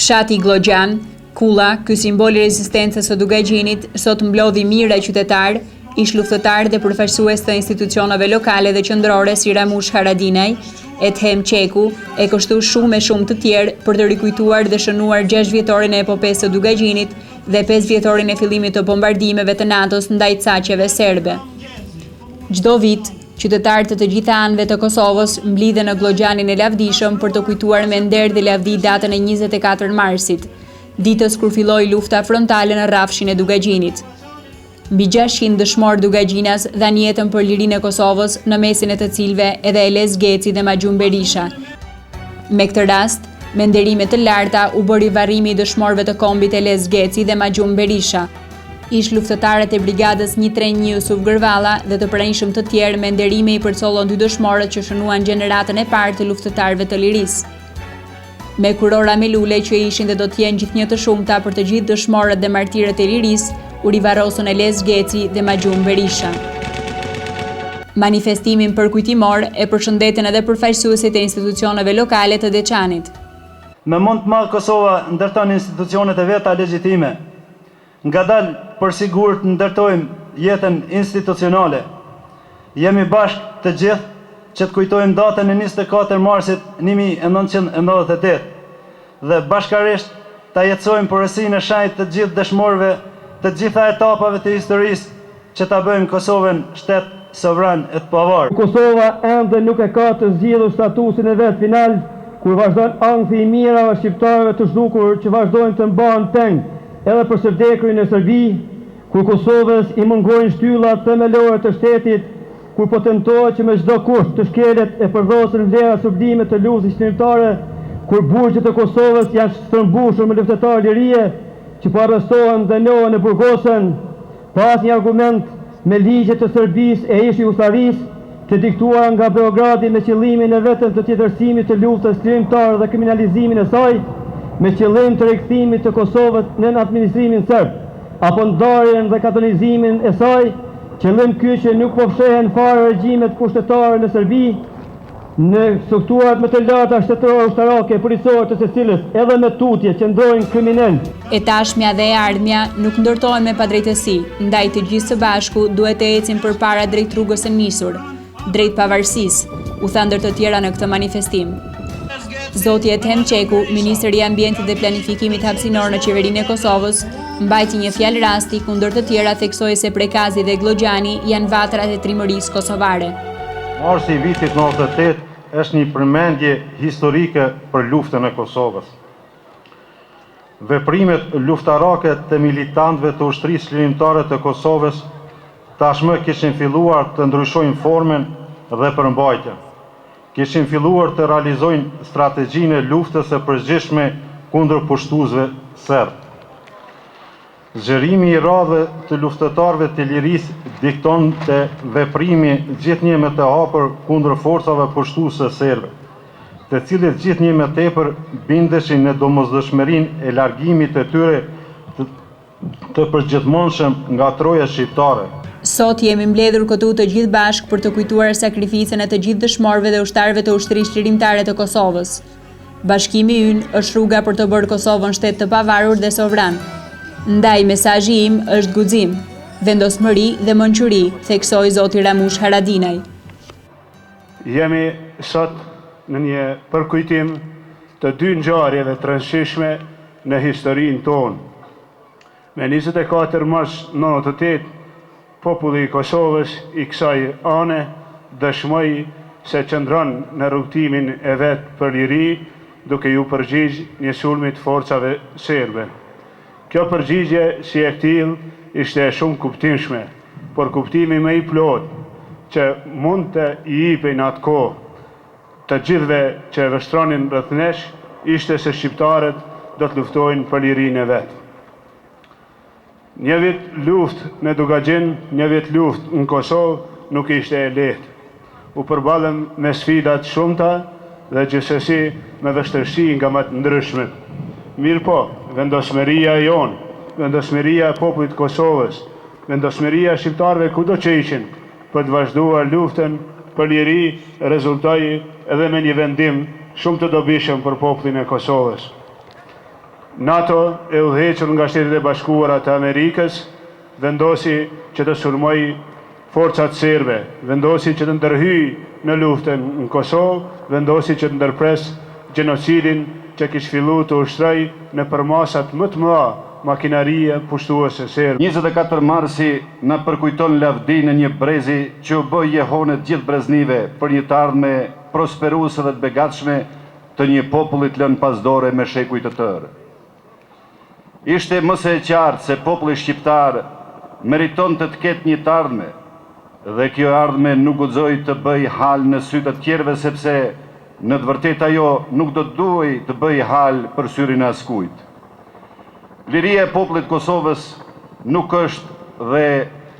Fshati Glogjan, Kulla, ky simbol i rezistencës së Dugagjinit, sot mblodhi mijëra qytetar, ish luftëtar dhe përfaqësues të institucioneve lokale dhe qendrore si Ramush Haradinaj, Ethem Çeku, e kështu shumë të tjerë për të rikujtuar dhe shënuar 6 vjetorin e epopesë së Dugagjinit dhe 5 vjetorin e fillimit të bombardimeve të NATO-s ndaj caqeve serbe. Çdo vit, qytetarët të gjitha anëve të Kosovës mblidhen në Glogjanin e lavdishëm për të kujtuar me nder dhe lavdi datën e 24 marsit, ditës kur filloi lufta frontale në rrafshin e Dugagjinit. Mbi 600 dëshmorë dugagjinas dhanë jetën për lirinë e Kosovës, në mesin e të cilëve edhe Eles Geci dhe Maxhum Berisha. Me këtë rast, me nderime të larta u bëri varrimi i dëshmorëve të kombit Eles Geci dhe Maxhum Berisha. Ish luftëtarët e brigadës 131 Jusuf Gërvalla dhe të pranishëm të tjerë me nderime i përcollon 2 dëshmorët që shënuan gjeneratën e parë të luftëtarëve të lirisë. Me kurora me lule që ishin dhe do t'jenë gjithnjë të shumta për të gjithë dëshmorët dhe martirët e lirisë, u rivarrosën Eles Geci dhe Maxhum Berisha. Manifestimin përkujtimor e përshëndeten edhe përfaqësuesit e institucioneve lokale të Deçanit. Me mund të madh Kosova ndërton institucionet e veta legjitime. Ngadalë për sigurt ndërtojmë jetën institucionale. Jemi bashkë të gjithë që të kujtojmë datën e 24 marsit 1998 dhe bashkarisht ta jetësojmë porosinë e shenjtë të gjithë dëshmorëve të gjitha etapave të historisë që ta bëjmë Kosovën shtet sovran e të pavarur. Kosova ende nuk e ka të zgjidhur statusin e vet final, kur vazhdon ankthi i mirave shqiptarëve të zhdukur që vazhdojnë të mbahen peng edhe për së vdekurin e Serbi, kur Kosovës i mungojnë shtyllat themelore të shtetit, kur po tentohet që me çdo kusht të shkelet e përdosur vlera subdime të luftës shqiptare, kur burgjet e Kosovës janë shtrëmbushur me luftëtarë lirie që po arrestohen dhe njohen në burgosën, pas një argument me ligjet të Serbisë e ish Jugosllavisë të diktuara nga Beogradi me qëllimin e vetëm të tjetërsimit të luftës krijimtare dhe kriminalizimin e saj, me qëllim të rikthimit të Kosovës në administrimin serb, apo ndarjen dhe katolizimin e saj, qëllim ky që nuk po fshehen fare regjimet kushtetare në Serbi, në strukturat më të larta shtetërore ushtarake policore të secilës, edhe me tutje që ndrojnë kriminal. E tashmja dhe e ardhmja nuk ndërtohen me padrejtësi, ndaj të gjithë së bashku duhet të ecim përpara drejt rrugës së nisur, drejt pavarësisë, u tha ndër të tjera në këtë manifestim. Zoti Ethem Çeku, ministri i Ambientit dhe Planifikimit Hapësinor në Qeverinë e Kosovës, mbajti një fjalë rasti ku ndër të tjera theksoi se Prekazi dhe Glogjani janë vatrat e trimërisë kosovare. Marsi i vitit 98 është një përmendje historike për luftën e Kosovës. Veprimet luftarake të militantëve të ushtrisë lirimtare të Kosovës tashmë kishin filluar të ndryshojnë formën dhe përmbajtjen. Kishin filluar të realizojnë strategjinë e luftës së përgjithshme kundër pushtuesve serb. Zgjerimi i radhëve të luftëtarëve të lirisë dikton të veprimi gjithnjë më të hapur kundër forcave pushtuese serbe, të cilët gjithnjë më tepër bindeshin në domosdoshmërinë e largimit të tyre të përgjithmonshëm nga troja shqiptare. Sot jemi mbledhur këtu të gjithë bashkë për të kujtuar sakrificën e të gjithë dëshmorëve dhe ushtarëve të ushtrisë lirimtare të Kosovës. Bashkimi ynë është rruga për të bërë Kosovën shtet të pavarur dhe sovran. Ndaj mesazhi im është guxim, vendosmëri dhe mençuri, theksoi zoti Ramush Haradinaj. Jemi sot në një përkujtim të 2 ngjarjeve të rëndësishme në historinë tonë. Me 24 mars 98, populli i Kosovës i kësaj ane dëshmoi se qëndron në rrugtimin e vet për liri, duke ju përgjigj një sulmit forcave serbe. Kjo përgjigje si e tillë ishte shumë kuptimshme, por kuptimi më i plot që mund të i jepin atë kohë të gjithëve që vështronin rreth nesh ishte se shqiptarët do të luftojnë për lirinë e vet. Një vit luftë në Dugagjin, një vit luftë në Kosovë nuk ishte e lehtë. U përballëm me sfidat shumta dhe gjithsesi me vështirësi nga më të ndryshmet. Mirë po, vendosmëria jonë, vendosmëria e popullit të Kosovës, vendosmëria e shqiptarëve kudo që ishin për të vazhduar luftën për liri rezultoi edhe me një vendim shumë të dobishëm për popullin e Kosovës. NATO, e udhëhequr nga Shtetet e Bashkuara të Amerikës, vendosi që të sulmoj forcat serbe, vendosi që të ndërhyj në luftën në Kosovë, vendosi që të ndërpres gjenocidin që kishte filluar të ushtroj në përmasat më të mëdha makinarie pushtuese serbe. 24 marsi na përkujton lavdinë një brezi që u bë jehone gjithë breznive për një të ardhme prosperuese dhe të begatshme të një populli të lënë pas dore me shekuj të tërë. Ishte më së qartë se populli shqiptar meriton të ketë një të ardhme, dhe kjo ardhme nuk guxoi të bëj hal në sy të tjerëve, sepse në të vërtetë ajo nuk do të duhej të bëj hal për syrin e askujt. Liria e popullit të Kosovës nuk është dhe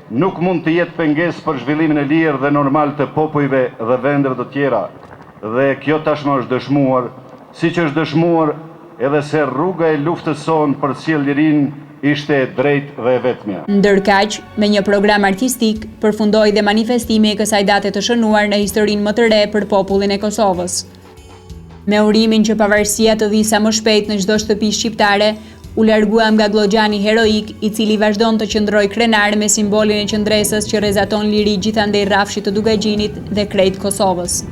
nuk mund të jetë pengesë për zhvillimin e lirë dhe normal të popujve dhe vendeve të tjera, dhe kjo tashmë është dëshmuar, siç është dëshmuar edhe se rruga e luftës sonë për të sjellë lirinë ishte drejt dhe vetmja. Ndërkaq, me një program artistik, përfundoi dhe manifestimi e kësaj date të shënuar në historinë më të re për popullin e Kosovës. Me urimin që pavarësia të vi sa më shpejt në çdo shtëpi shqiptare, u larguam nga Glogxhani heroik, i cili vazhdon të qëndroj krenar me simbolin e qëndresës që rrezaton liri gjithandej rrafshit të Dugaxhinit dhe krejt Kosovës.